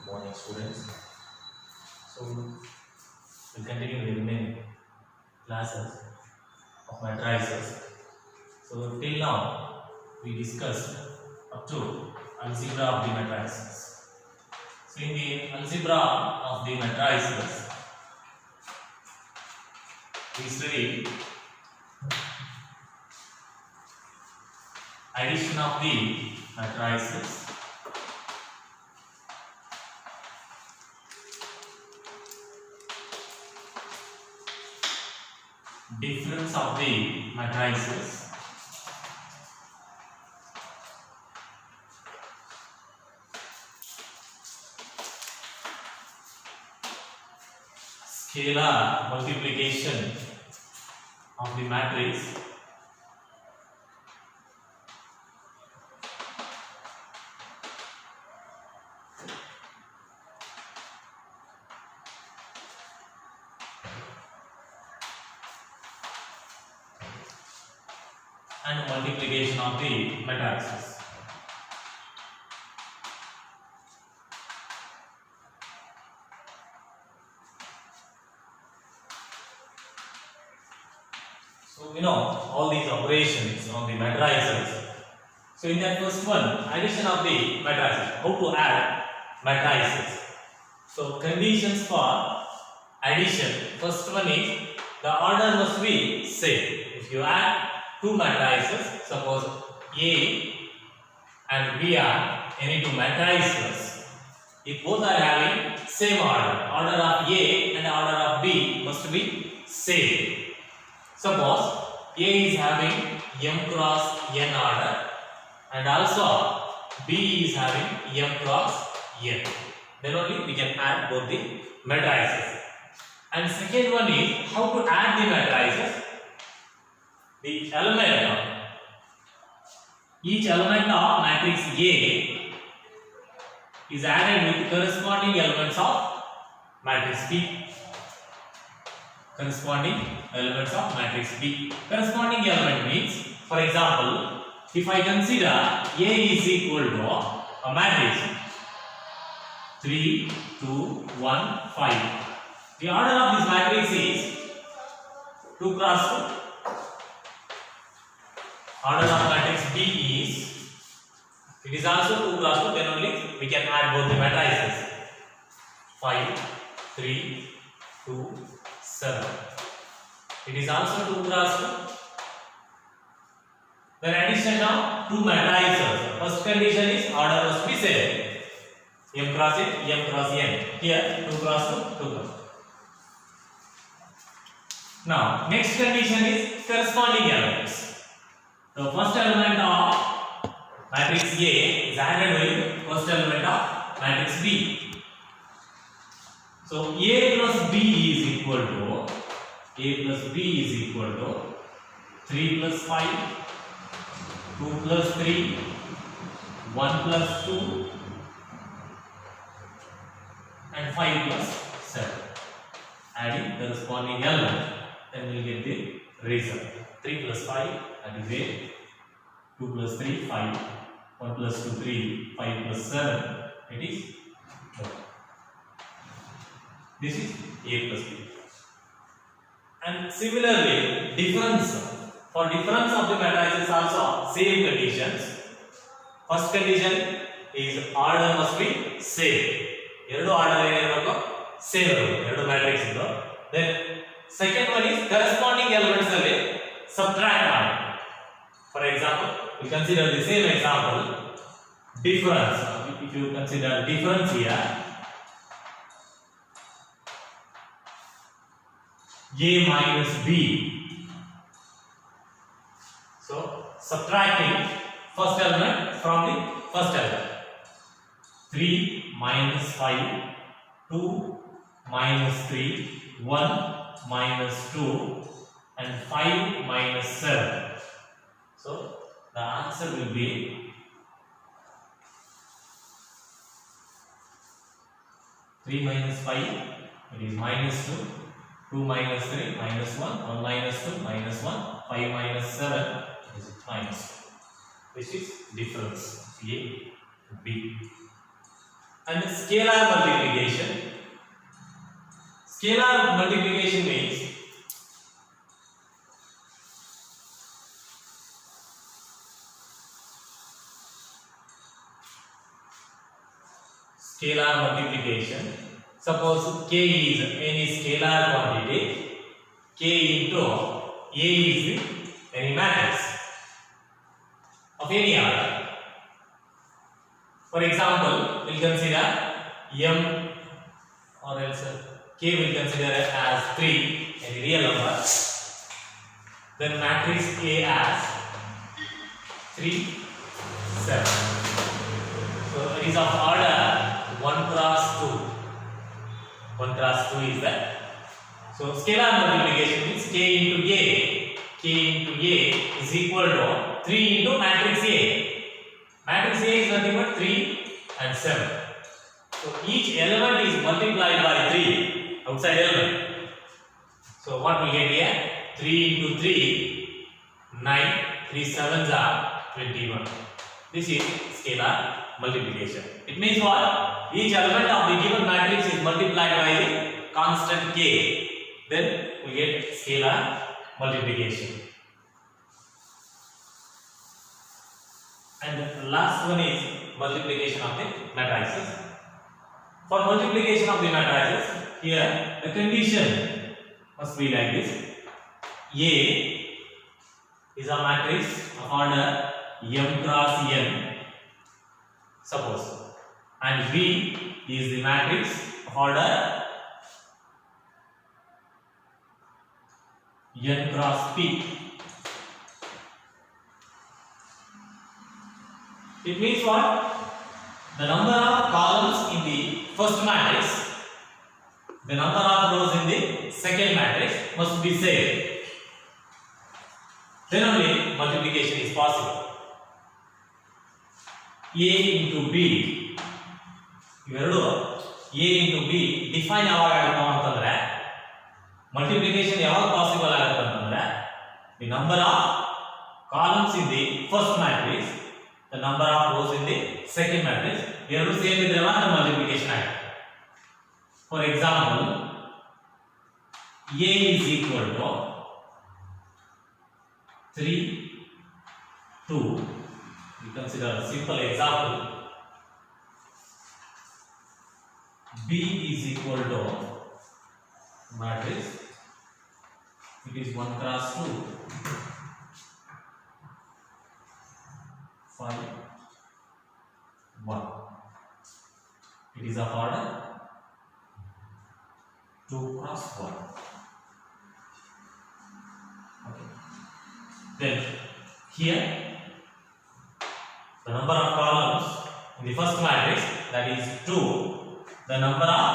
Morning, students. So we'll continue the remaining classes of matrices. So till now we discussed up to algebra of the matrices. So in the algebra of the matrices, we studied addition of the matrices, difference of the matrices, scalar multiplication of the matrix, and multiplication of the matrices. So we know all these operations on the matrices. So in that first one, addition of the matrices, how to add matrices. So conditions for addition, first one is the order must be same. If you add two matrices, suppose A and B are any two matrices, if both are having same order of A and order of B must be same. Suppose A is having m cross n order and also B is having m cross n. Then only we can add both the matrices. And second one is how to add the matrices. The element, each element of matrix A is added with corresponding elements of matrix B. Corresponding elements of matrix B. Corresponding element means, for example, if I consider A is equal to a matrix 3, 2, 1, 5. The order of this matrix is 2 cross 2. Order of matrix B is, it is also 2 cross 2, then only we can add both the matrices. 5, 3, 2, 7. It is also 2 cross 2. Then addition of two matrices. First condition is order must be same. M cross n, m cross n. Here 2 cross 2, 2 cross 2. Now next condition is corresponding elements. The first element of matrix A is added with first element of matrix B. So A plus B is equal to 3 plus 5, 2 plus 3, 1 plus 2 and 5 plus 7. Adding the corresponding element, then we will get the result. 3 plus 5, that is 8, 2 plus 3, 5, 1 plus 2, 3, 5 plus 7, it is 12. This is A plus B. And similarly, difference. For difference of the matrices also same conditions. First condition is order must be same. Eradu order ಏನಬೇಕು same ಎರಡು matrix ಇದು. Then second one is corresponding elements ಅಲ್ಲಿ subtract ಮಾಡಿ. For example, we consider the same example, difference. If you consider difference here, A minus B. So subtracting first element from the first element. 3 minus 5, 2 minus 3, 1 minus 2 and 5 minus 7. So the answer will be 3 minus 5, it is minus 2, 2 minus 3, minus 1, 1 minus 2, minus 1, 5 minus 7, it is minus 2. This is difference A, B. And scalar multiplication. Scalar multiplication means scalar multiplication. Suppose k is any scalar quantity, k into a is any matrix of any order. For example, we'll consider m, or else k will consider as 3, any real number. Then matrix A as 3, 7. So it is of order 1 cross 2. 1 cross 2 is that. So scalar multiplication means k into a. K into a is equal to 3 into matrix A. Matrix A is nothing but 3 and 7. So each element is multiplied by 3, outside element. So what we get here? 3 into 3, 9, 3 7s are 21. This is scalar multiplication. It means what? Each element of the given matrix is multiplied by the constant k. Then we get scalar multiplication. And the last one is multiplication of the matrices. For multiplication of the matrices, here the condition must be like this. A is a matrix of order m cross n, suppose, and B is the matrix of order n cross p. It means what? The number of columns in the first matrix, the number of rows in the second matrix must be same. Then only multiplication is possible. A into B, ಇವೆರಡು A into B define ಯಾವಾಗ ಆಗುತ್ತೆ ಅಂತಂದ್ರೆ multiplication ಯಾವಾಗ possible ಆಗುತ್ತೆ ಅಂತಂದ್ರೆ the number of columns in the first matrix, the number of rose in the second matrix ಎರಡು same ಇದ್ರೆ ಮಾತ್ರ ಮಲ್ಟಿಪ್ಲಿಕೇಶನ್ ಆಗುತ್ತೆ. For example, A is equal to 3, 2. We consider a simple example. B is equal to matrix. It is 1 cross 2, 5, 1. It is of order 2 cross 1. Okay. Then here the number of columns in the first matrix, that is 2. The number of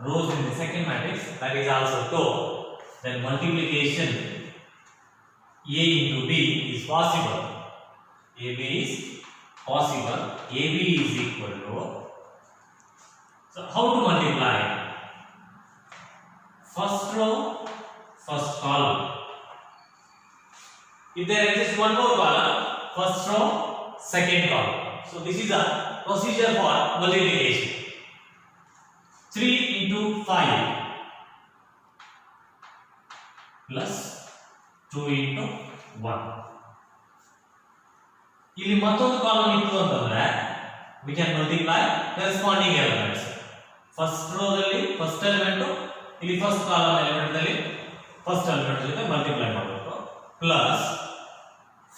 rows in the second matrix, that is also 2. Then multiplication A into B is possible. AB is possible. AB is equal to. So how to multiply? First row, first column. If there exists one more column, first row, second column. So this is a procedure for multiplication. 3 into 5 plus 2 into 1. ಇಲ್ಲಿ ಮತ್ತೊಂದು column ಇತ್ತು ಅಂತಂದ್ರೆ we can multiply corresponding elements. First row ದಲ್ಲಿ first element, ಇಲ್ಲಿ first column element ದಲ್ಲಿ first element ಜೊತೆ multiply ಮಾಡಬೇಕು, plus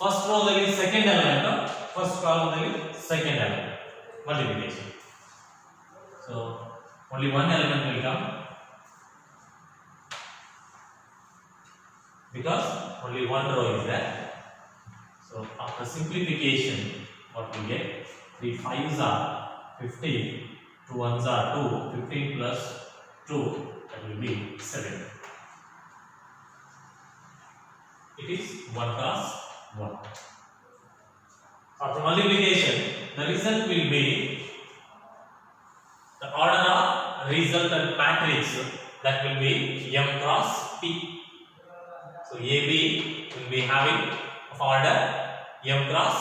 first row ದಲ್ಲಿ ಸೆಕೆಂಡ್ ಎಲಿಮೆಂಟ್, ಫಸ್ಟ್ ಕಾಲಮ್ ದಲ್ಲಿ second element, multiplication. So only one element will come because only one row is there. So after simplification, what we get? 3 5s are 15, 2 1s are 2, 15 plus 2, that will be 7. It is 1 cross 1. After multiplication, the result will be the order of resultant matrix, that will be m cross p. So AB will be having of order m cross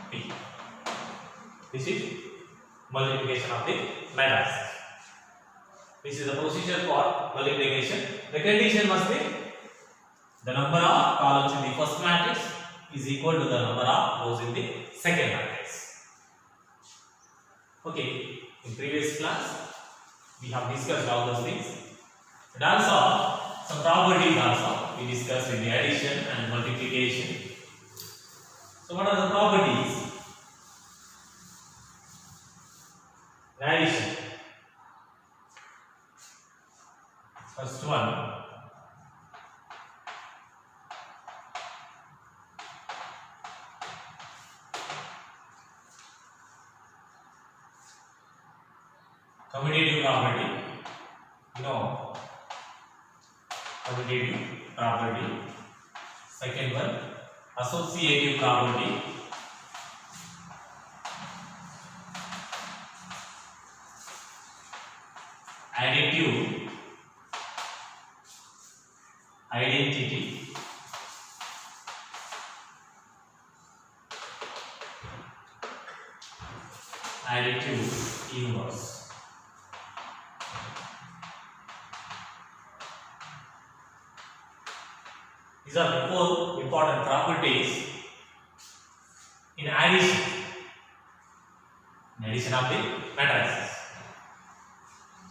p. This is multiplication of the matrices. This is the procedure for multiplication. The condition must be the number of columns in the first matrix is equal to the number of rows in the second matrix. Okay, in previous class we have discussed all those things, and also some properties also we discussed in the addition and multiplication. So what are the properties? Addition. First one, commutative property. No, commutative property. Second one, associative property. Additive, identity, additive inverse. These are the four important properties in addition of the matrices.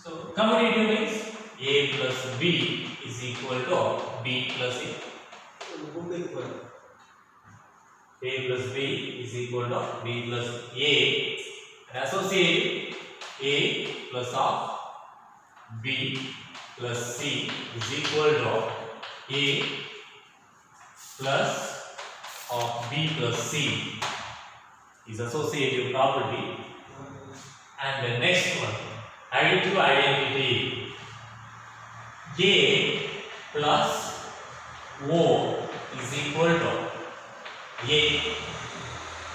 So commutative means A plus B is equal to B plus A. A plus B is equal to B plus A. And associative, A plus of B plus C is equal to A plus of B plus C is associative property. And the next one, additive identity, A plus O is equal to A.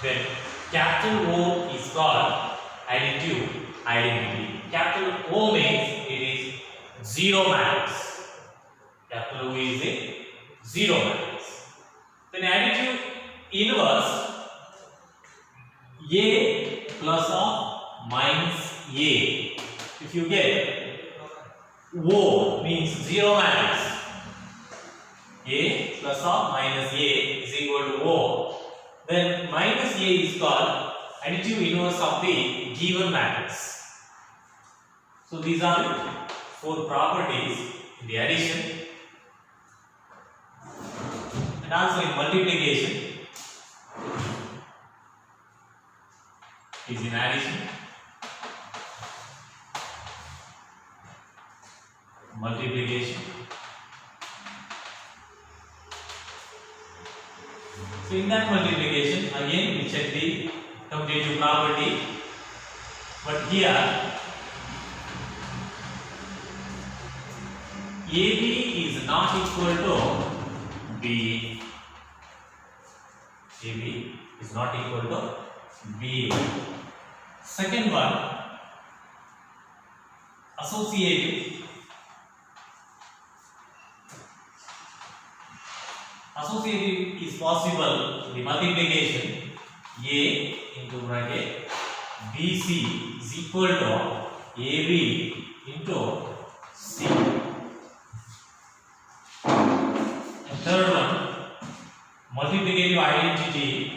Then capital O is called additive identity. Capital O means it is zero matrix. Capital O is a zero matrix. Then additive inverse, A plus of minus A. If you get O means zero matrix, A plus or minus A is equal to O, then minus A is called additive inverse of the given matrix. So these are the four properties in the addition, and also in multiplication is in addition, multiplication. So in that multiplication, again we check the commutative property, but here AB is not equal to B. AB is not equal to B. Second one, associative. Associative is possible in the multiplication. A into bracket BC is equal to AB into C. And third one, multiplicative identity.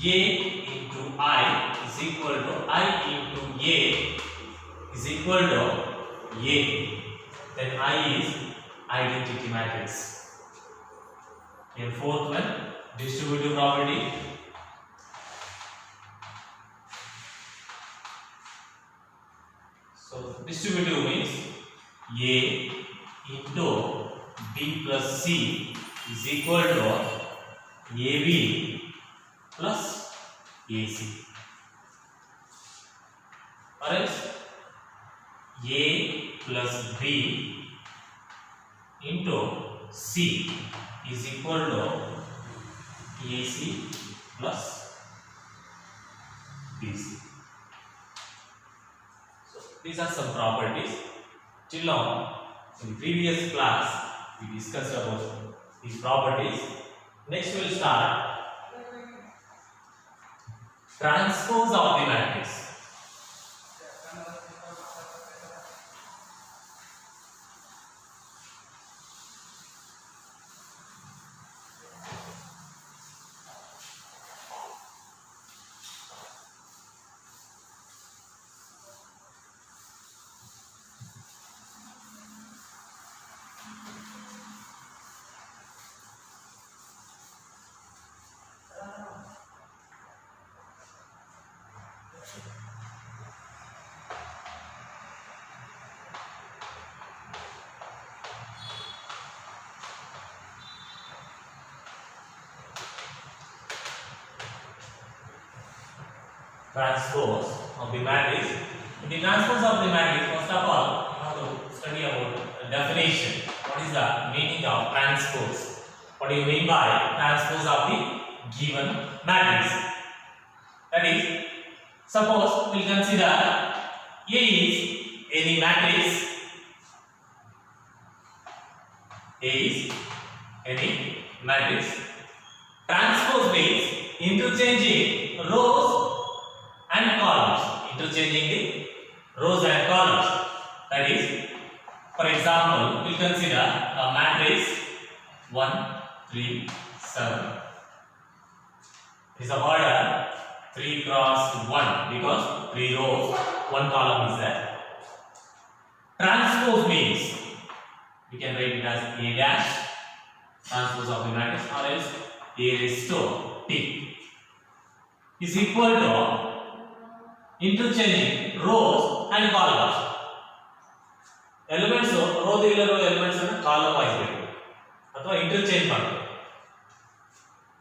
A into I is equal to I into A is equal to A. Then I is identity matrix. And fourth one, distributive property. So distributive means A into B plus C is equal to AB plus AC. Or else A plus B into C is equal to AC plus BC. So these are some properties. Till now, in the previous class, we discussed about these properties. Next we will start transpose of the matrix. Transpose of the matrix. The transpose of the matrix, first of all, we have to study about the definition. What is the meaning of transpose? What do you mean by transpose of the given matrix? That is, suppose we will consider A is any matrix. A is any matrix. Transpose means interchanging rows and columns, interchanging the rows and columns. That is, for example, we consider a matrix 1, 3, 7. Is of order 3 cross 1 because 3 rows, 1 column is there. Transpose means we can write it as A dash, transpose of the matrix, or else A raised to T is equal to interchanging rows and columns. Elements row ಇಲ್ಲರೋ elements ಅನ್ನು column wise ಬೇಕು ಅಥವಾ interchange ಮಾಡಬೇಕು.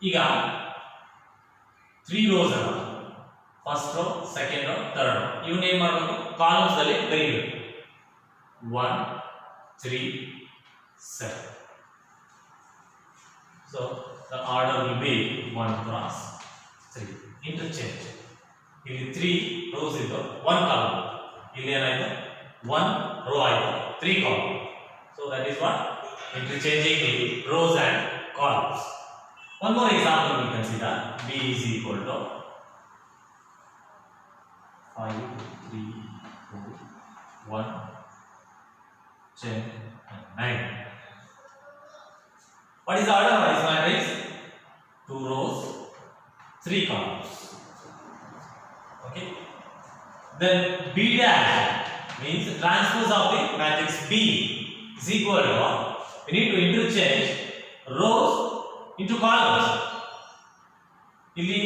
ಈಗ 3 rows ಅನ್ನು first row, second row, third row ಇವನ್ನ ಏನು ಮಾಡಬೇಕು, columns ಅಲ್ಲಿ ಬರೀಬೇಕು. 1 3 7. So the order will be 1 cross 3. Interchange. ಇಲ್ಲಿ 3 rows ಇದ್ದು 1 column. ಇಲ್ಲಿ ಏನಾಯ್ತು, 1 row ಆಯ್ತು, 3 column. So that is what interchanging the rows and columns. One more example we consider. B is equal to 5 3 4 1 10 and 9. What is the order of this matrix? 2 rows, 3 columns. Okay. Then B dash means transpose of the matrix B is equal to, we need to interchange rows into columns. ಇಲ್ಲಿ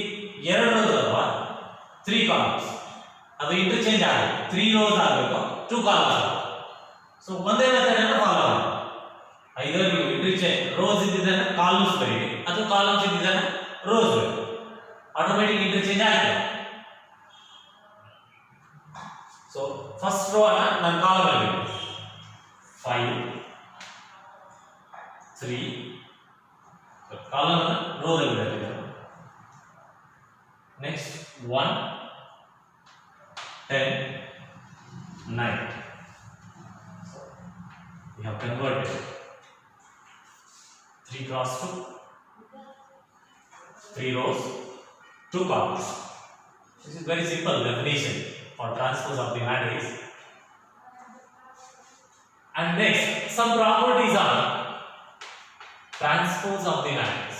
2 rows ಅಲ್ವಾ, 3 columns. ಅದು interchange ಆಗಬೇಕು, 3 rows ಆಗಬೇಕು, 2 columns ಆಗಬೇಕು. So ಒಂದೇ method ಅನ್ನು follow ಮಾಡಿ. either you interchange rows ಇದ್ದಿದ್ದನ್ನ columns ಬರೀರಿ ಅಥವಾ columns ಇದ್ದಿದ್ದನ್ನ rows ಬರೀರಿ. ಆಟೋಮ್ಯಾಟಿಕ್ interchange ಆಗುತ್ತೆ. So first row ಅನ್ನು ನಾನು ಕಾಲಮ್ ಅಲ್ಲಿ 5 3 ಕಾಲಮ್ ಅನ್ನು ರೋ ಅಲ್ಲಿ ಇಡಲಿದೆ. Next 1 10 9. So we have converted 3 cross 2, 3 rows, 2 columns. This is very simple definition for transpose of the matrix. And next, some properties are transpose of the matrix.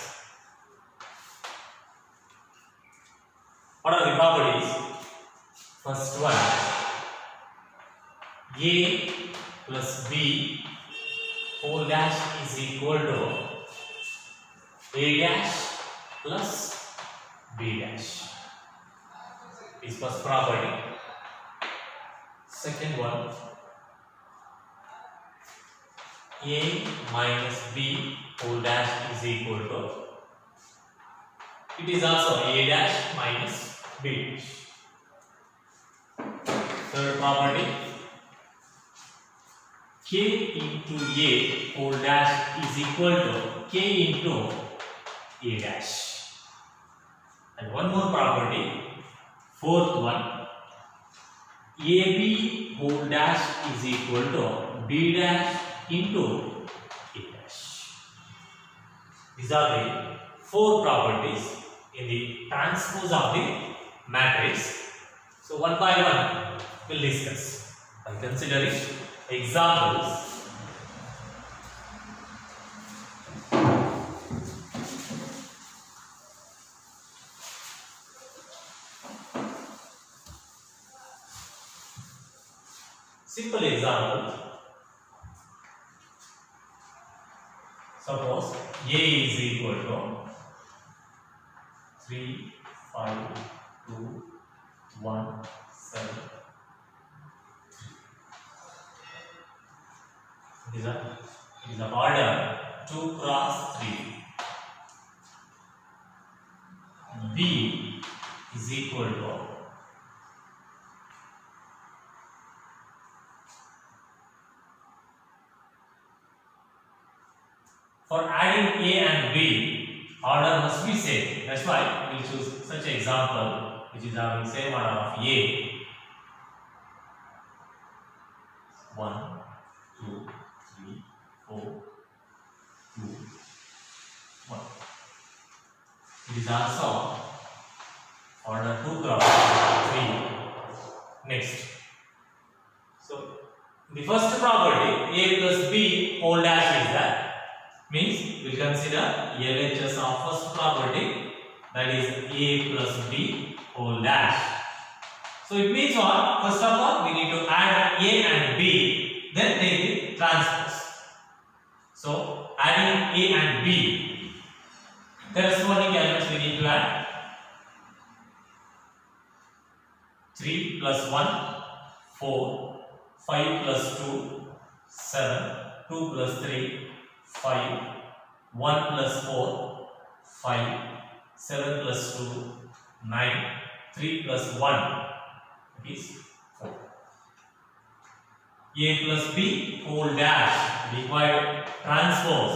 What are the properties? First one, A plus B whole dash is equal to A dash plus B dash is first property. Second one, A minus B whole dash is equal to, it is also A dash minus B dash. Third property, K into A whole dash is equal to K into A dash. And one more property, fourth one, AB whole dash is equal to B dash into A dash. These are the four properties in the transpose of the matrix. So one by one we'll discuss by considering examples. Simple example. Suppose A is equal to 3, 5, 2, 1, 7. It is of order 2 cross 3. B is equal to for adding A and B, order must be same. That's why we choose such an example which is having same order of A. 1, 2, 3, 4, 2, 1. It is also order 2 cross 3. Next. So the first property A plus B whole dash is that. Means we will consider LHS of first property, that is A plus B whole dash. So it means what? First of all, we need to add A and B, then take the transpose. So adding A and B, corresponding elements we need to add. 3 plus 1, 4, 5 plus 2, 7, 2 plus 3, 5, 1 plus 4, 5, 7 plus 2, 9, 3 plus 1 is 4. A plus B whole dash required transpose.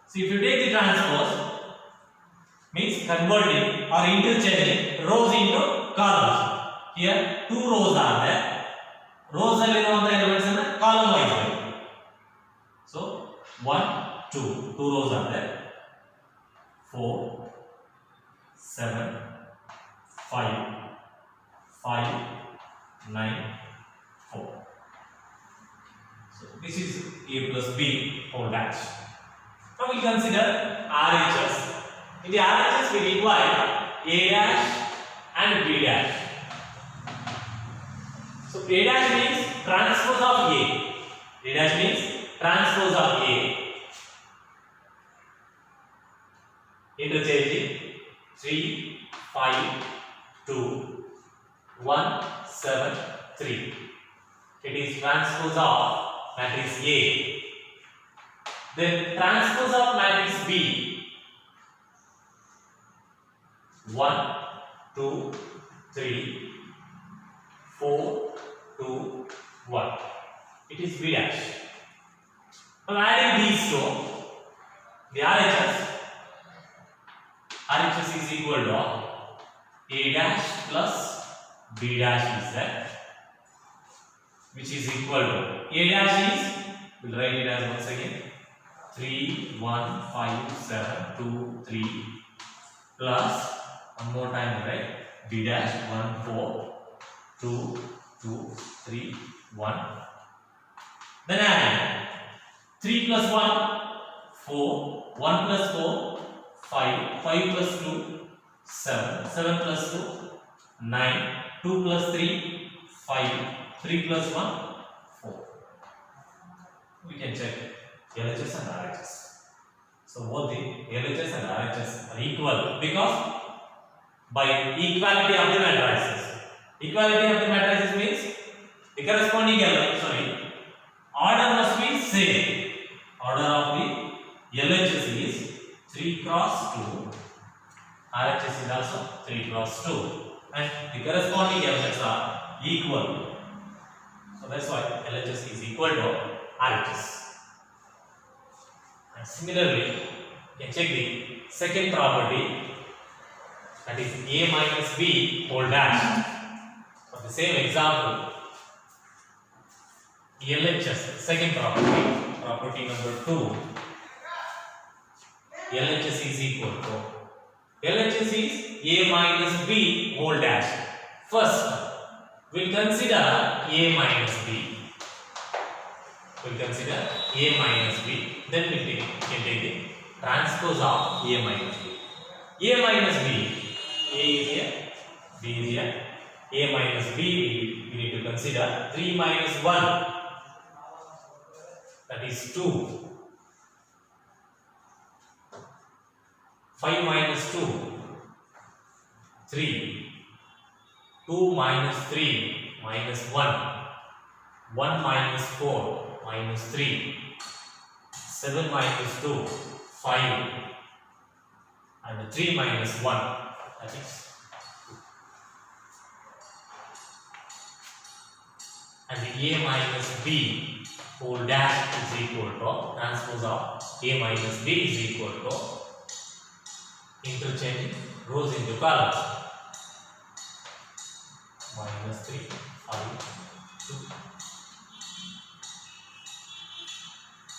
So if you take the transpose, means converting or interchanging rows into columns. Here 2 rows are there. Rows are elements in column wise. So 1, 2 rows are there. 4, 7, 5, 9, 4. So this is A plus B whole dash. Now we consider RHS. In the RHS we require A dash and B dash. So A dash means transpose of A. A dash means transpose of A. Interchanging 3, 5, 2, 1, 7, 3. It is transpose of matrix A. Then transpose of matrix B. 1, 2, 3, 4, 2, 1. It is B dash. Now adding these two, the RHS is equal to A dash plus B dash is that, which is equal to A dash is, we'll write it as once again 3, 1, 5, 7, 2, 3 plus one more time, right? B dash 1, 4, 2, 2, 3, 1. Then add 3 plus 1, 4, 1 plus 4, 5, 5 plus 2, 7, 7 plus 2, 9, 2 plus 3, 5, 3 plus 1, 4. We can check LHS and RHS. So both the LHS and RHS are equal because by equality of the matrices. Equality of the matrices means the corresponding order must be same. Order of the LHS is 3 cross 2. RHS is also 3 cross 2. And the corresponding elements are equal. So that's why LHS is equal to RHS. And similarly, you can check the second property, that is A minus B whole dash. For the same example, LHS, second property, property number 2. LHS is equal to, LHS is A minus B whole dash. First, we'll consider A minus B. We'll consider A minus B. Then we can take the transpose of A minus B. A minus B. A is here, B is here. A minus B, we need to consider 3 minus 1. That is 2. 5 minus 2, 3. 2 minus 3, minus 1. 1 minus 4, minus 3. 7 minus 2, 5. And 3 minus 1, that is 2. And the A minus B whole dash is equal to, transpose of A minus B is equal to, interchanging rows into columns. Minus 3, 5, 2.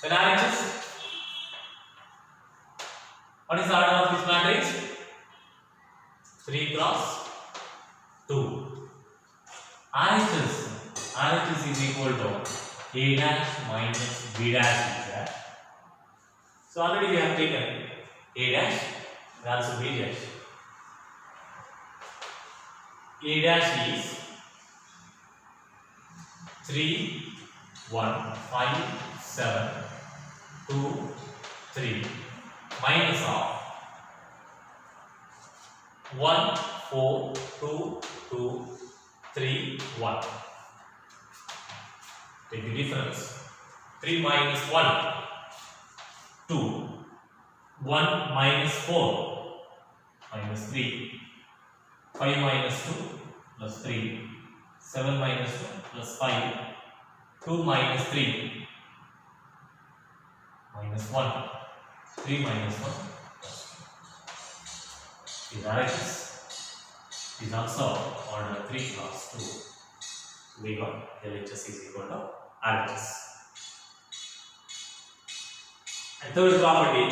Then RHS. What is the order of this matrix? 3 cross 2. RHS is equal to A dash minus B dash is that. So already we have taken A dash and also B dash. A dash is 3, 1, 5, 7, 2, 3 minus of 1, 4, 2, 2, 3, 1. Take the difference. 3 minus 1, 2. 1 minus 4, minus 3. 5 minus 2, plus 3. 7 minus 2, plus 5. 2 minus 3, minus 1. 3 minus 1, plus 2. Is RHS. Is also order 3 cross 2. We got LHS is equal to RHS. And third property,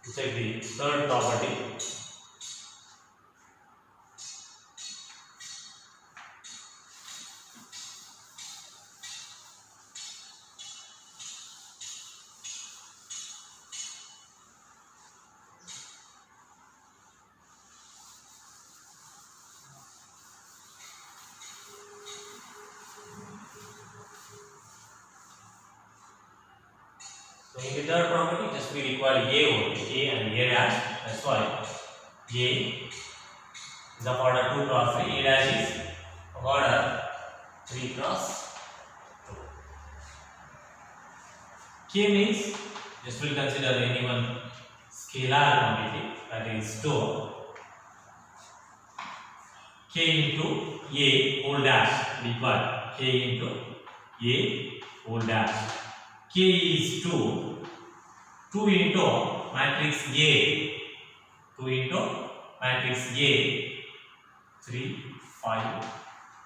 to check the third property. So in the third property, just we require A only, A and A dash. That's why A is of order 2 cross 3. A dash is of order 3 cross 2. K means just we'll consider any one scalar quantity, that is 2. K into A whole dash required. K into A whole dash. K is 2. 2 into matrix A. 2 into matrix A. 3, 5,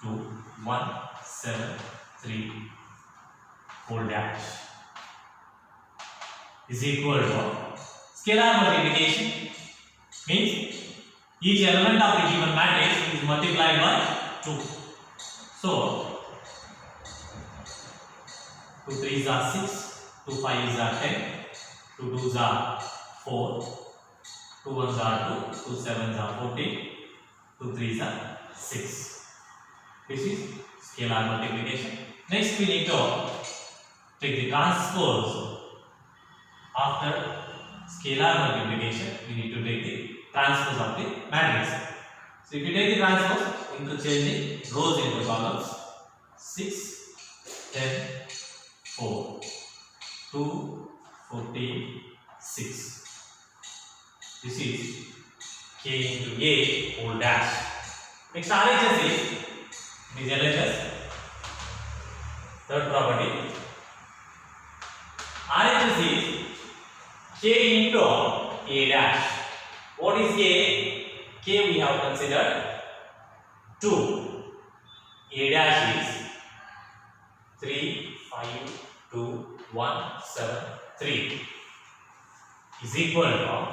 2, 1, 7, 3 whole dash is equal to scalar multiplication, means each element of the given matrix is multiplied by 2. So 2 3s are 6, 2 5s are 10, 2 2s are 4, 2 1s are 2, 2 7s are 14, 2 3s are 6. This is scalar multiplication. Next we need to take the transpose. After scalar multiplication, we need to take the transpose of the matrix. So if you take the transpose, interchanging rows into columns, 6, 10, 4, 2, 14, 6. This is K into A whole dash. Next RHS is LHS. Third property. RHS is K into A dash. What is K? K we have considered 2. A dash is 3, 5, 2, 1, 7, 3. is equal to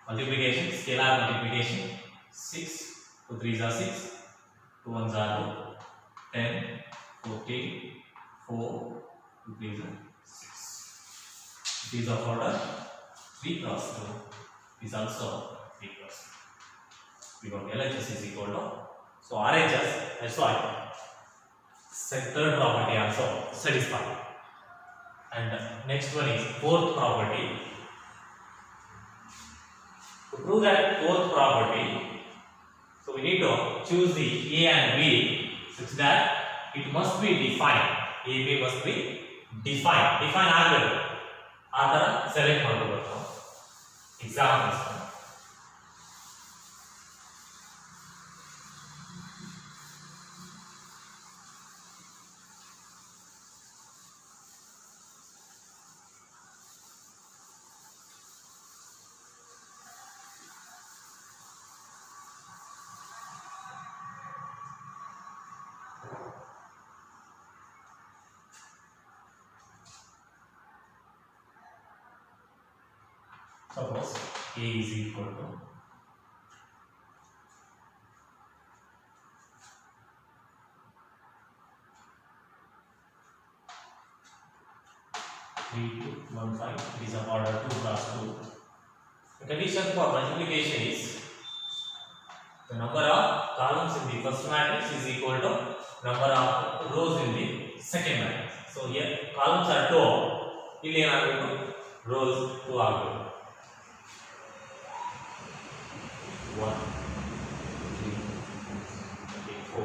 multiplication, scalar multiplication. 6, 2 3s are 6, 2 1s are 2, 10, 14, 4, 2 3s are 6. It is of order 3 cross 2 is also 3 cross 2. We got LHS is equal to, so RHS, that's why third property also satisfied. And next one is fourth property. To prove that fourth property, so we need to choose the A and B such that it must be defined. A, B must be defined. Define angle. After select one examples. Suppose A is equal to 3, 2, 1, 5. It is of order 2 cross 2. The condition for multiplication is the number of columns in the first matrix is equal to number of rows in the second matrix. So here columns are 2. Here are rows 2 are 1, 3, 4.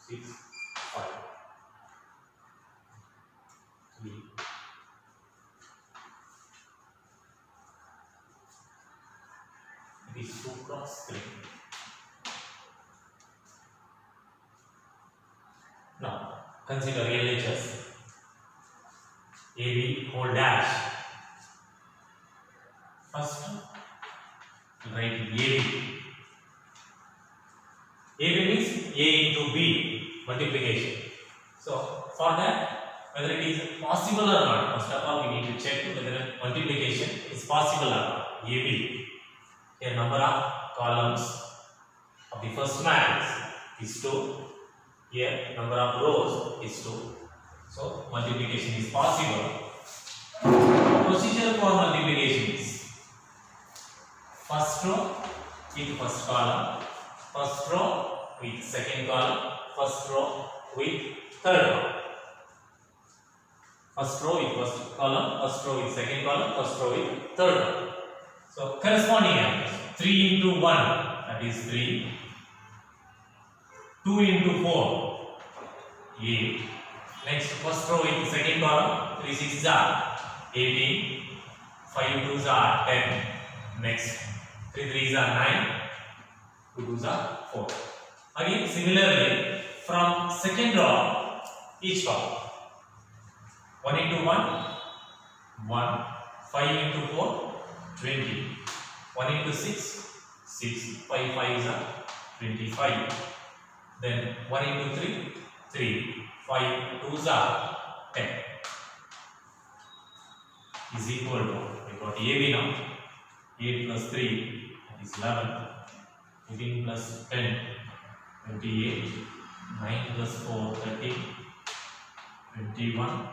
6, 5, 3. It is 2 cross 3. Now consider LHS. AB whole dash. First, write AB. AB means A into B multiplication. So for that, whether it is possible or not, first of all we need to check whether multiplication is possible or not. AB. Here number of columns of the first matrix is 2. Here number of rows is 2. So multiplication is possible. Procedure for multiplication is first row with first column, first row with second column, first row with third row. First row with first column, first row with second column, first row with third row. So corresponding numbers 3 into 1, that is 3. 2 into 4, 8. Next, first row with second column, 3 6s are 18, 5 2s are 10. Next, 3 3s are 9, 2 2s are 4. Again, similarly, from second row, each column 1 into 1, 1, 5 into 4, 20, 1 into 6, 6, 5 5s are 25. Then 1 into 3, 3, 5 2s are 10 is equal to, we got AB now, 8 plus 3 is 11, 18 plus 10, 28, 9 plus 4, 30, 21,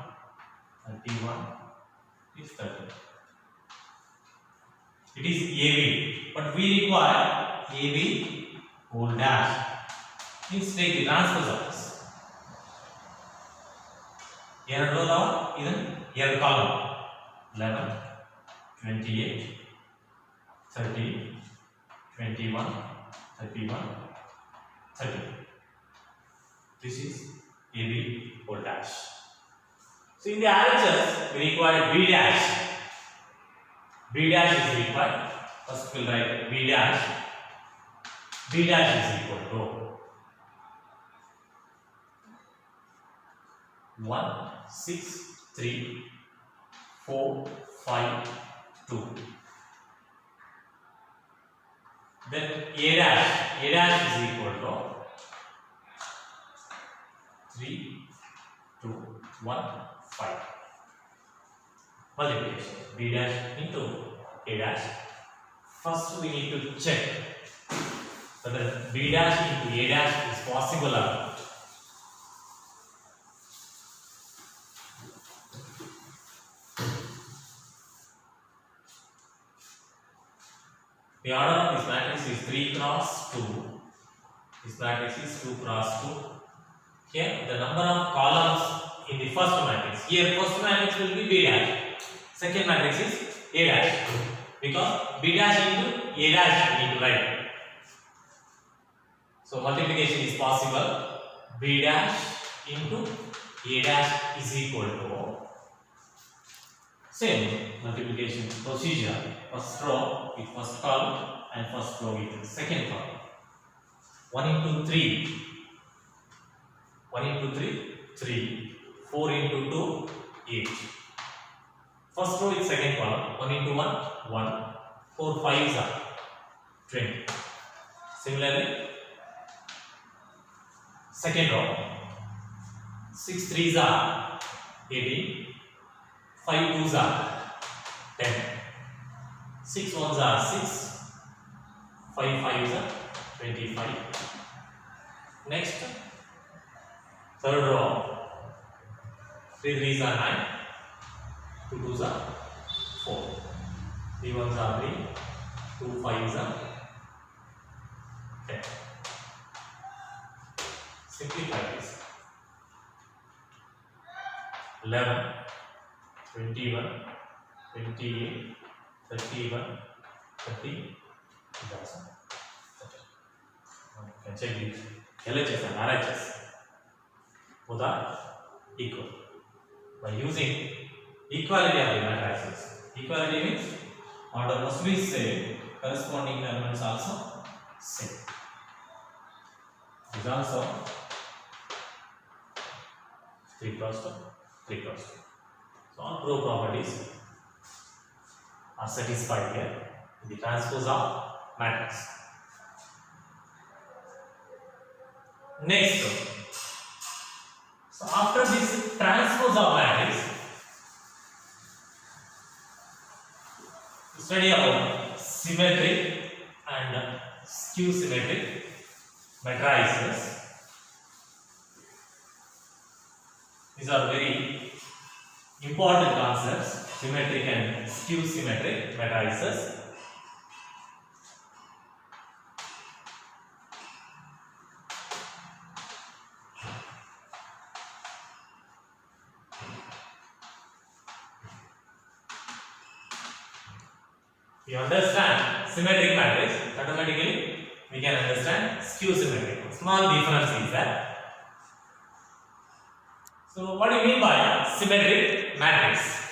31 is 30. It is AB, but we require AB whole dash. Please take the transfer surface. Here row down, even here column 11, 28, 30, 21, 31, 30. This is AB whole dash. So in the RHS we require B dash. B dash is required. First we'll write B dash. B dash is equal to 1, 6, 3, 4, 5, 2. Then A dash is equal to 3, 2, 1, 5. Multiplication. B dash into A dash. First we need to check whether B dash into A dash is possible or not. The order of this matrix is 3 cross 2. This matrix is 2 cross 2. Here the number of columns in the first matrix. Here first matrix will be B dash. Second matrix is A dash. Because B dash into A dash we need to write. So multiplication is possible. B dash into A dash is equal to same multiplication procedure. First row with first column and first row with second column. 1 into 3. 1 into 3, 3. 4 into 2, 8. First row is second column. 1 into 1, 1. 4 5s are 20. Similarly, second row. 6 3s are 18. 5 2s are 10. 6 1s are 6. 5 5s are 25. Next, third row. 3 3s are 9. 2 2s are 4. 3 1s are 3. 2 5s are 10. Simplify this. 11, 21, 28, 31, 30. That's all. You can check these LHS and RHS. Both are equal. By using equality of the matrices. Equality means order must be same, corresponding elements also same. Is also 3 cross 2, 3 cross 2. So all row properties are satisfied here in the transpose of matrix. Next, so after this transpose of matrix, study about symmetric and skew symmetric matrices. These are very important concepts, symmetric and skew symmetric matrices. You understand symmetric matrix, automatically we can understand skew symmetric. Small difference is that. So what do you mean by symmetric matrix?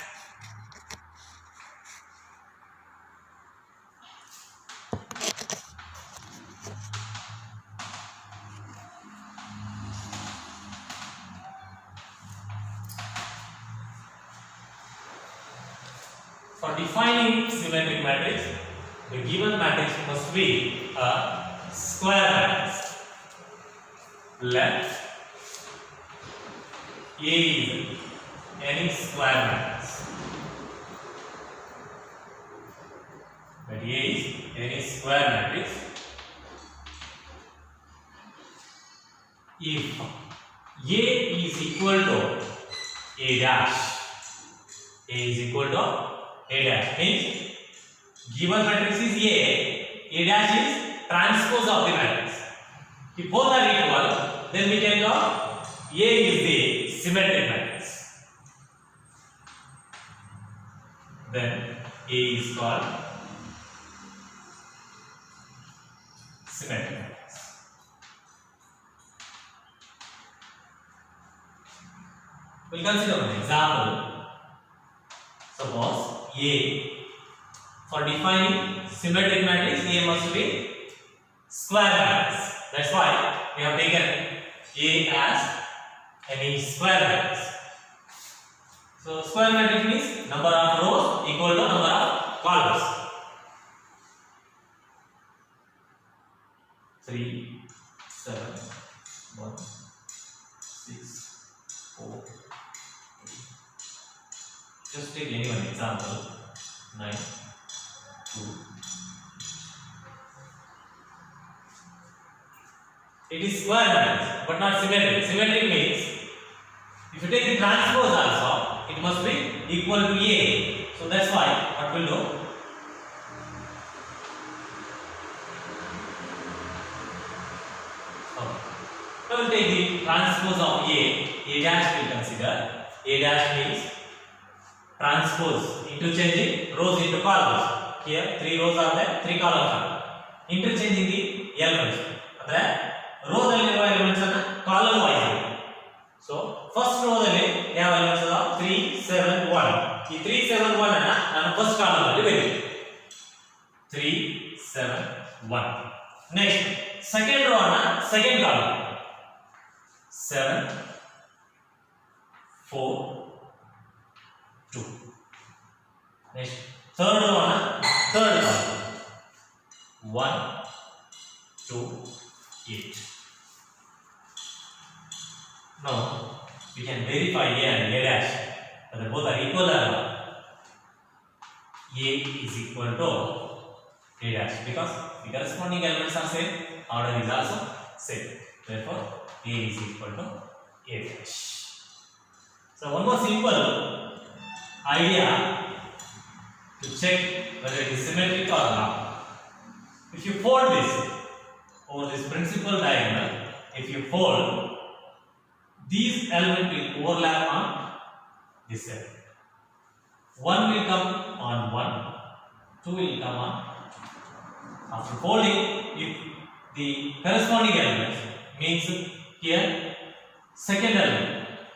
For defining symmetric matrix, the given matrix must be a square matrix. Let A is any square matrix. Let A is any square matrix if A is equal to A dash. A is equal to A dash means given matrix is A dash is transpose of the matrix. If both are equal, then we can call A is the symmetric matrix. Then A is called symmetric matrix. We'll consider an example. Suppose A, for defining symmetric matrix, A must be square matrix. That's why we have taken A as any square matrix. So square matrix means number of rows equal to number of columns. 3, 7, 1, 6, just take any one example. 9, 2. It is square matrix, but not symmetric. Symmetric means if you take the transpose also, it must be equal to A. So that's why what we'll do. So we'll take the transpose of A dash will consider. A dash means transpose, interchanging rows into columns. Here 3 rows are there, 3 columns are there. Interchanging the elements. That row daliರುವ elements ಅನ್ನು column wise. So first row ದಲ್ಲಿ ಯಾವ elements ಅದಾವ 3 7 1. ಈ 3 7 1 ಅನ್ನು ನಾನು first column ಅಲ್ಲಿ ಬರೆಯುತ್ತೇನೆ. 3 7 1. Next second row ಅನ್ನು second column 7 4 2. Next third row ಅನ್ನು third column 1 2 8. Now we can verify A and A dash whether both are equal or not. A is equal to A dash because the corresponding elements are same, order is also same. Therefore, A is equal to A dash. So one more simple idea to check whether it is symmetric or not. If you fold this over this principal diagonal, if you fold, these elements will overlap on this side. 1 will come on 1, 2 will come on 2. After folding, if the corresponding elements means here second element,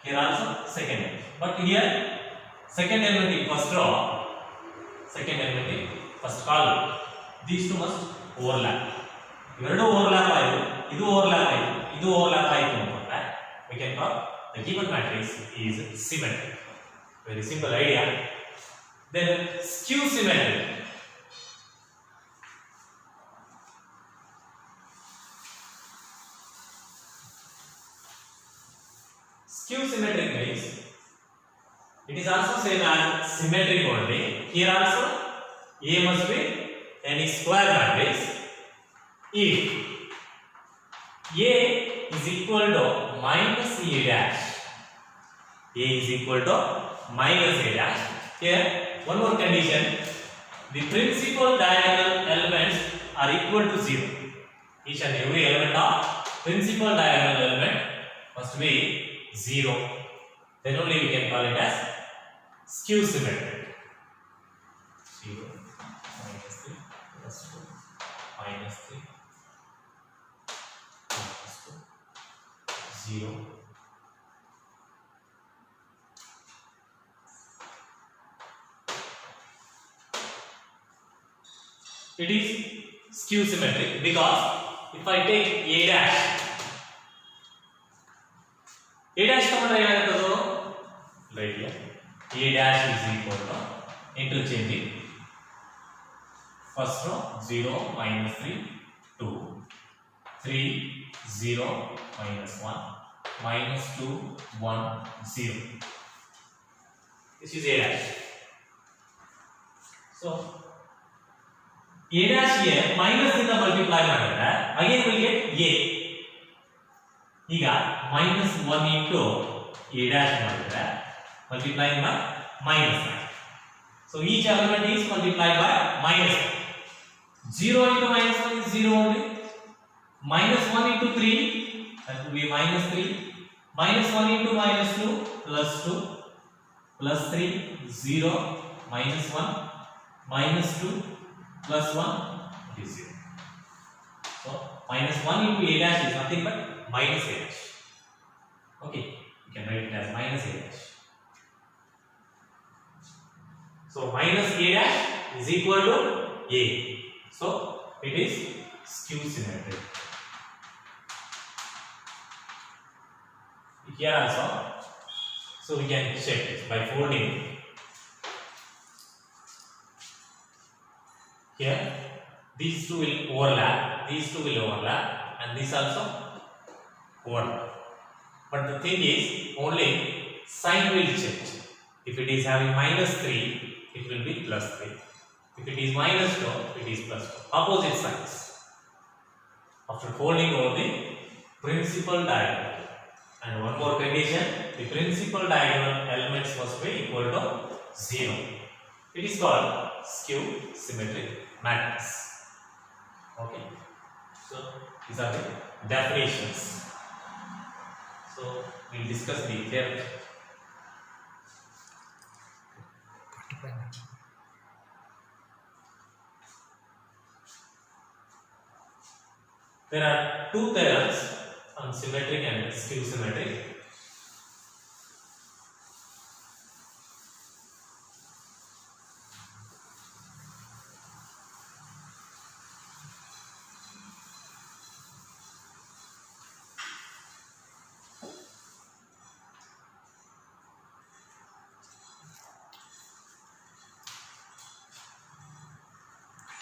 here also second element, but here second element in first row, second element in first column, these two must overlap. ಇವೆರಡೂ overlap ಆಯಿತು, ಇದು overlap ಆಯಿತು, ಇದು overlap ಆಯಿತು ಅಂತಂದ್ರೆ we can call the given matrix is symmetric. Very simple idea. Then skew symmetric. Skew symmetric means it is also same as symmetric only. Here also A must be any square matrix if A is equal to minus A dash. A is equal to minus A dash. Here one more condition, the principal diagonal elements are equal to 0. Each and every element of principal diagonal element must be 0. Then only we can call it as skew symmetric. 0 minus 3 plus 2 minus 3 minus 2 0. It is skew symmetric because if I take A dash, A dash ತಗೊಂಡ್ರೆ ಏನಾಗುತ್ತದು right here A dash is equal to interchanging first row 0 minus 3 2 3 0 minus 1 minus 2 1 0. This is A dash. So A dash here minus ಇಂದ multiply ಮಾಡಿದ್ರೆ again we get A. ಈಗ minus 1 into A dash ಮಾಡಿದ್ರೆ multiplying by minus 9. So each element is multiplied by minus 9. 0 into minus 1 is 0 only. Minus 1 into 3, that will be minus 3. Minus 1 into minus 2, plus 2. Plus 3, 0. Minus 1, minus 2, plus 1 is 0. So minus 1 into A dash is nothing but minus A dash. Okay, you can write it as minus A dash. So minus A dash is equal to A. So it is skew symmetric. Here also, so we can check by folding. Here these two will overlap, these two will overlap, and this also overlap. But the thing is, only sign will change. If it is having -3, it will be +3. If it is -2, it is +2. Opposite sides. After folding over the principal diagonal. And one more condition, the principal diagonal elements must be equal to 0. It is called skew symmetric matrix. Okay. So these are the definitions. So we will discuss the theorem. There are two theorems on symmetric and skew symmetric.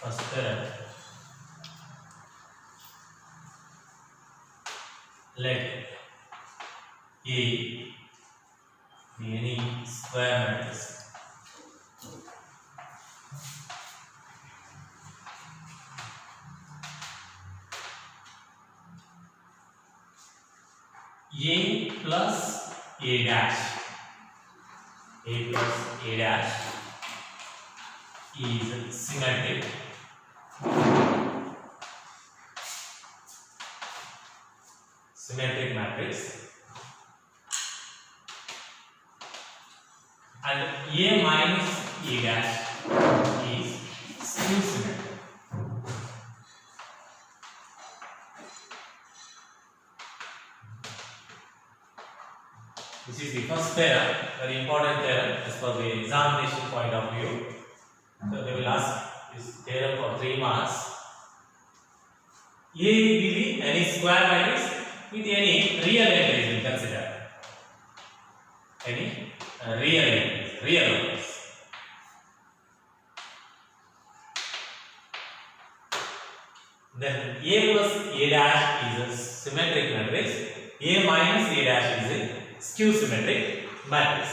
First theorem, let A be any square matrix A plus A dash. A plus A dash is symmetric. Symmetric matrix, and A minus A dash is skew symmetric. This is the first theorem, very important theorem as per the examination point of view. So they will ask this theorem for 3 marks. A will be any square matrix with any real entries we consider. Any real entries, real numbers. Then A plus A dash is a symmetric matrix. A minus A dash is a skew symmetric matrix.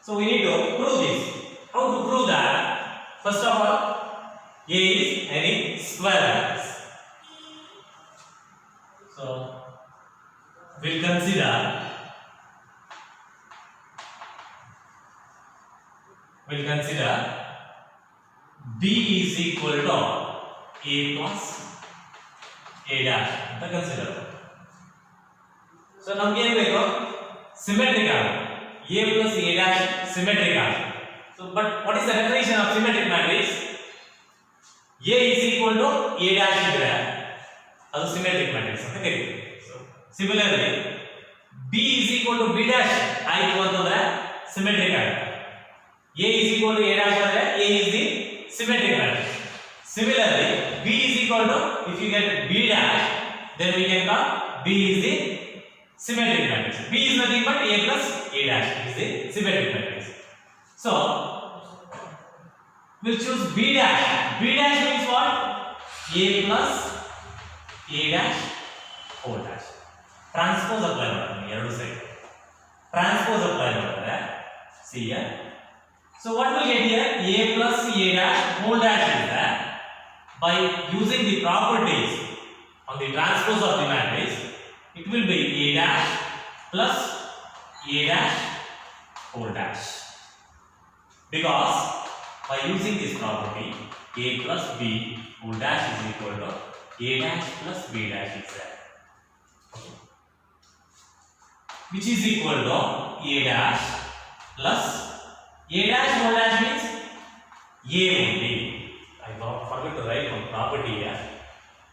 So we need to prove this. How to prove that? First of all, A is any square matrix. So we'll consider B is equal to A plus A dash. Consider. So ನಮಗೆ ಏನು ಬೇಕು? Symmetric A plus A dash symmetric. So but what is the definition of symmetric matrix? A is equal to A dash ಇದ್ರೆ ಅದು symmetric matrix ಅಂತ ಕರೀತೀವಿ. So similarly B is equal to B dash ಆಯ್ತು ಅಂತಂದ್ರೆ symmetric ಆಗುತ್ತೆ. A is equal to A dash ಅಂದ್ರೆ A is the symmetric matrix. Similarly B is equal to, if you get B dash, then we can call B is the symmetric matrix. B is nothing but A plus A dash is the symmetric matrix. So we'll choose B dash. B dash means what? A plus A dash whole dash. Transpose apply ಮಾಡ್ತೀನಿ ಎರಡು side. Transpose apply ಮಾಡಿದ್ರೆ see here. So what will get here? A plus A dash whole dash is that by using the properties on the transpose of the matrix, it will be A dash plus A dash whole dash. Because by using this property, A plus B whole dash is equal to A dash plus B dash is that. Which is equal to A dash plus A dash whole dash means A only. I forgot to write one property here.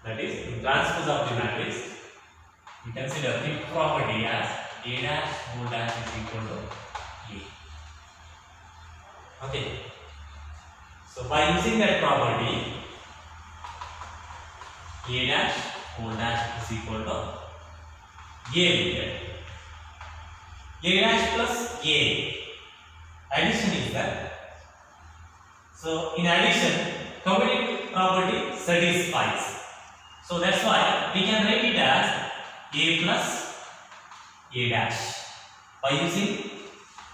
That is, in transpose of the matrix, we consider the property as A dash whole dash is equal to A. Okay. So by using that property, A dash whole dash is equal to A will get. A dash plus A. Addition is that. So in addition, commutative property satisfies. So that's why we can write it as A plus A dash by using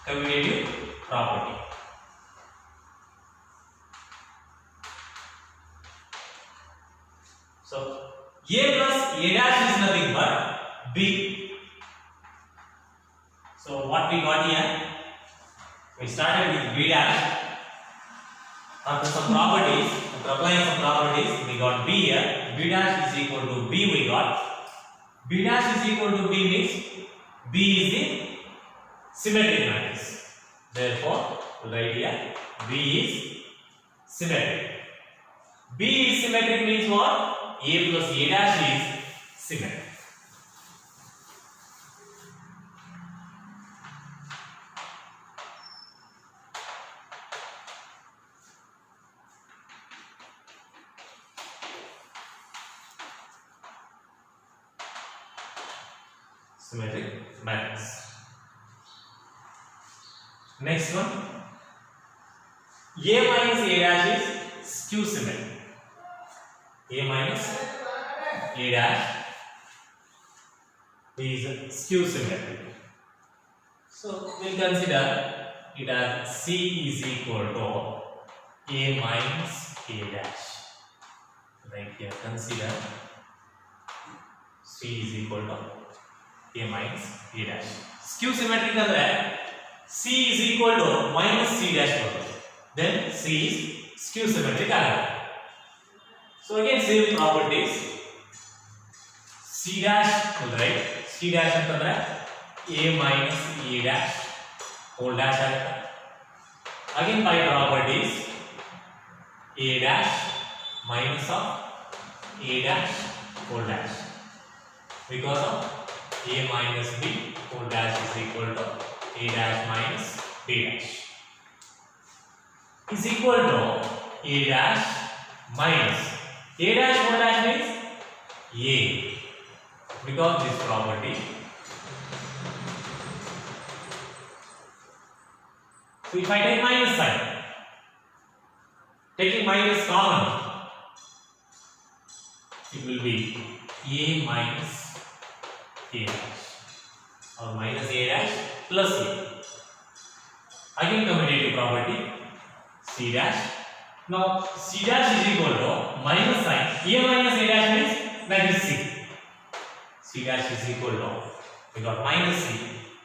commutative property. So A plus A dash is nothing but B. So what we got here? We started with B dash. After some properties, after applying some properties, we got B here. B dash is equal to B we got. B dash is equal to B means B is the symmetric matrix. Therefore, we'll write here B is symmetric. B is symmetric means what? A plus A dash is symmetric. Symmetric matrix. Next one, A minus A dash is skew symmetric. A minus A dash is skew symmetric. So we'll consider it as C is equal to A minus A dash. Right here, consider C is equal to A minus A dash. Skew symmetric ಅಂದ್ರೆ C is equal to minus C dash ಬರುತ್ತೆ. Then C is skew symmetric ಆಗುತ್ತೆ. So again same properties. C dash right? C dash ಅಂತಂದ್ರೆ A minus A dash whole dash ಆಗುತ್ತೆ. Again by properties A dash minus of A dash whole dash because of A minus B whole dash is equal to A dash minus B dash is equal to A dash minus A dash whole dash means A because this property. So if I take minus sign, taking minus common, it will be A minus A dash or minus A dash plus A. Again commutative property C dash. Now C dash is equal to minus sign A minus A dash means that is C. C dash is equal to, we got minus C.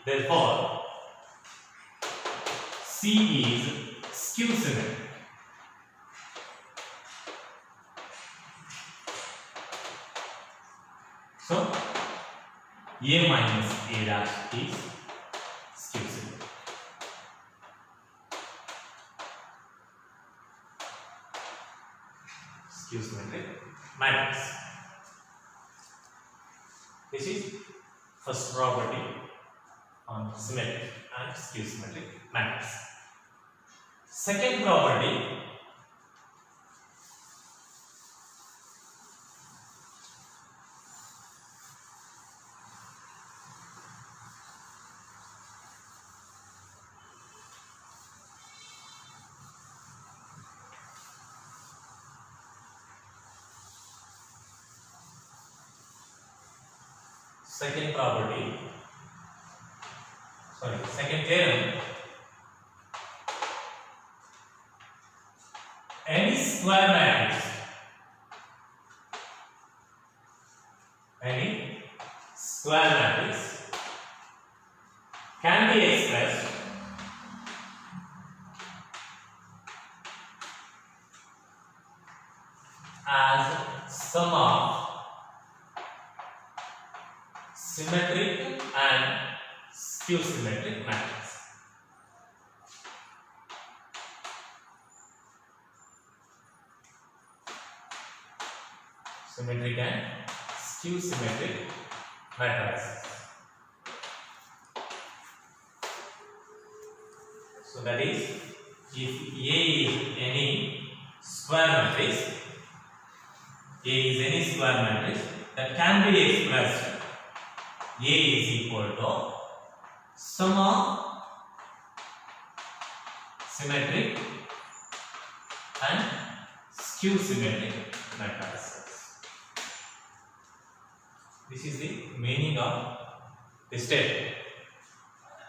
Therefore C is skew symmetric. So A minus A dash is skew symmetric. Skew symmetric matrix. This is first property on symmetric and skew symmetric matrix. Second property, second theorem. Any square matrix can be expressed as sum of symmetric and skew symmetric matrix. Symmetric and skew symmetric matrices. So that is, if A is any square matrix, that can be expressed A is equal to sum of symmetric and skew symmetric matrices. This is the meaning of this statement.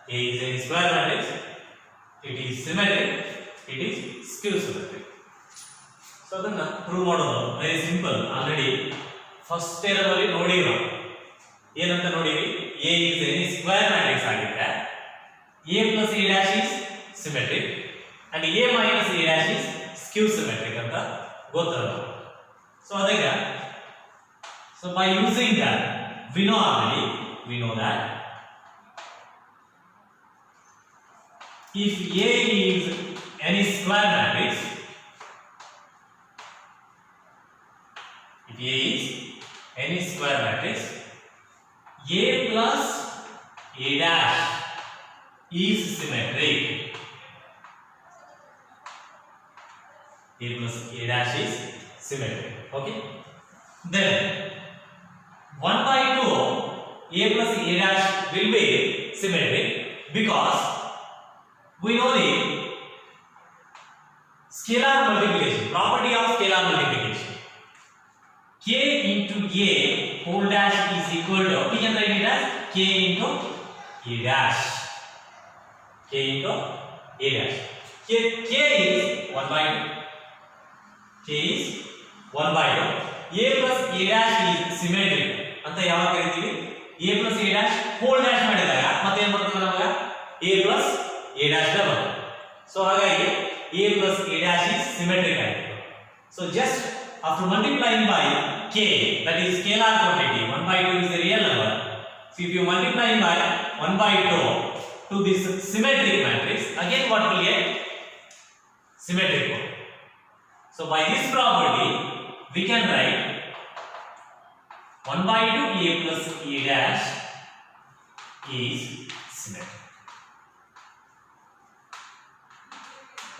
A is a square matrix it is symmetric, it is skew symmetric. So ಅದನ್ನ prove ಮಾಡೋದು very simple. Already first step ಅಲ್ಲಿ ನೋಡಿರೋ ಏನಂತ ನೋಡಿವಿ, A is any square matrix ಆಗಿದ್ರೆ A plus A dash is symmetric and A minus A dash is skew symmetric ಅಂತ ಗೊತ್ತಲ್ಲ. So ಅದಕ್ಕೆ by using that we know that if A is any square matrix, if A is any square matrix, A plus A dash is symmetric. A plus A dash is symmetric. Okay. Then 1 by 2 A plus A dash will be symmetric because we know the scalar multiplication, property of scalar multiplication. K into A whole dash is equal to, we can write it as K into A dash. K into A dash. K is 1 by 2. K is 1 by 2. A plus A dash is symmetric. ಅಂತ ಯಾವಾಗ ಕರೀತೀವಿ? A plus A dash whole dash ಮಾಡಿದಾಗ ಮತ್ತೆ ಏನು ಬರ್ತದೆ ನಮಗೆ? A plus A dash ಬರುತ್ತೆ. So ಹಾಗಾಗಿ A plus A dash is symmetric ಆಗಿದೆ. So just after multiplying by K, that is scalar quantity, 1 by 2 is the real number. So if you multiply by 1 by 2 to this symmetric matrix, again what will get? Symmetric one. So by this property, we can write 1 by 2 A plus A dash is symmetric.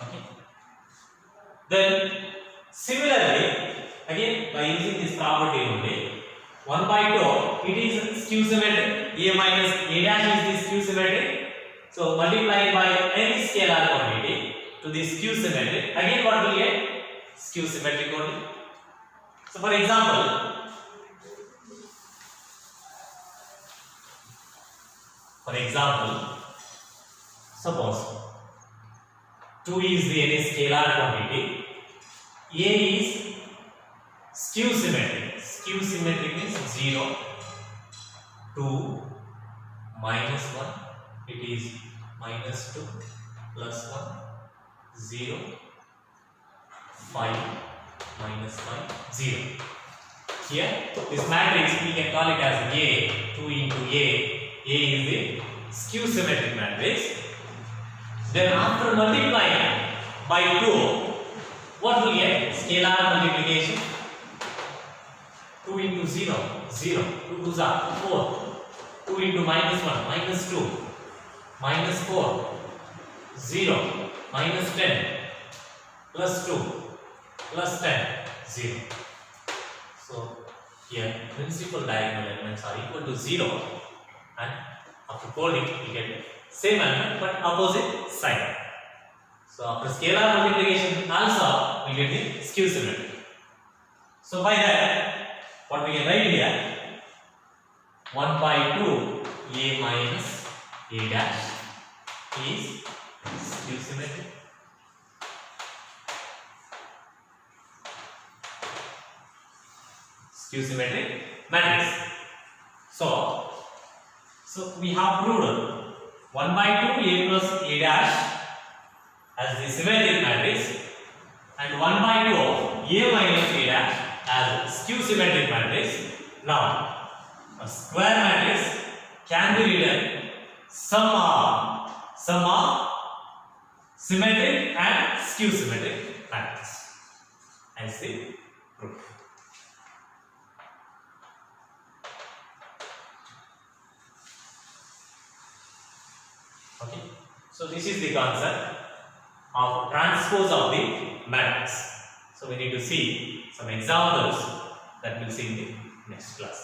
Okay. Then similarly, again by using this property only, 1 by 2 it is skew symmetric. A minus A dash is this skew symmetric. So multiplying by any scalar quantity to this skew symmetric, again what will get? Skew symmetric only. So for example, suppose 2 is the any scalar quantity. A is skew symmetric. Skew symmetric means 0, 2, minus 1. It is minus 2 plus 1, 0, 5, minus 5, 0. Here, this matrix we can call it as A, 2 into A. A is the skew symmetric matrix. Then after multiplying by 2, what will get? Scalar multiplication. 2 into 0, 0. 2 2s are 4. 2 into minus 1, minus 2. Minus 4, 0. Minus 10, plus 2, plus 10, 0. So here principal diagonal elements are equal to 0, and after folding we get same element but opposite sign. So after scalar multiplication also we get the skew symmetry. So by that, what we can write here, 1 by 2 A minus A dash is skew symmetry. Skew symmetric matrix. So we have proved 1 by 2 A plus A dash as the symmetric matrix and 1 by 2 A minus A dash as skew symmetric matrix. Now a square matrix can be written sum of symmetric and skew symmetric matrix as the proof. Okay, so this is the concept of transpose of the matrix. So we need to see some examples that we'll see in the next class.